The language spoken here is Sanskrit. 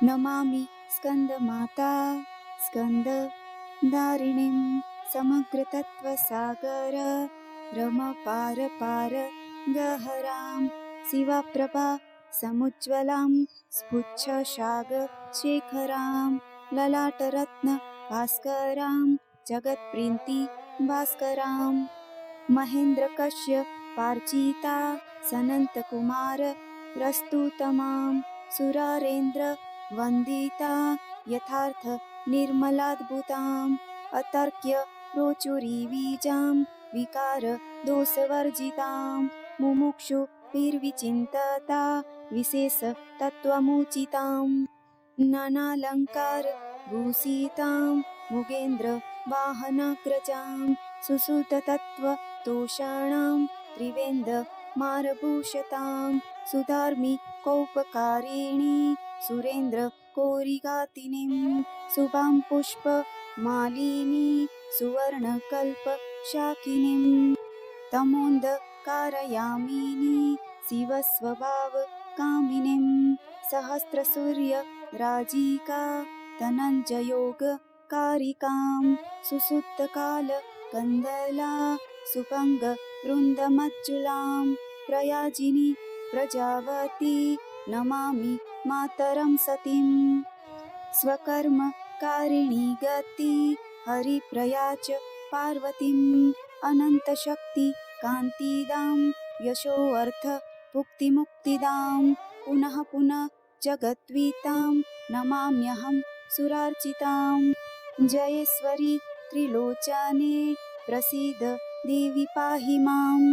नमामि स्कन्दमाता स्कन्दधारिणीं समग्रतत्त्वसागर रमपारपार गहरां शिवप्रभा समुज्ज्वलां स्फुच्छशागशेखरां ललाटरत्न भास्करां जगत्प्रीति भास्करां महेन्द्रकश्यपार्चिता सनन्तकुमार प्रस्तुतमां सुरारेन्द्र वन्दिता यथार्थ निर्मलाद्भुताम् अतर्क्य प्रोचुरीबीजां विकार दोषवर्जितां मुमुक्षुभिर्विचिन्तता विशेष तत्त्वमुचितां नानालङ्कार भूषितां मुगेन्द्र वाहनाग्रजां सुसुततत्त्वतोषाणां त्रिवेन्द मारभूषतां सुधार्मिकौपकारिणी सुरेन्द्र कोरिगातिनीं शुभां पुष्पमालिनी सुवर्णकल्पशाकिनीं तमोन्धकारयामिनी शिवस्वभावकामिनीं सहस्रसूर्यराजिका धनञ्जयोगकारिकां सुसुप्तकालकन्दला सुभङ्गवृन्दमज्जुलां प्रयाजिनी प्रजावती नमामि मातरं सतीं स्वकर्मकारिणी गति हरिप्रया च पार्वतीम् अनन्तशक्तिकान्तिदां यशोऽर्थभुक्तिमुक्तिदां पुनः पुनः जगद्वितां नमाम्यहं सुरार्चितां जयेश्वरी त्रिलोचने प्रसीद देवी पाहि माम्।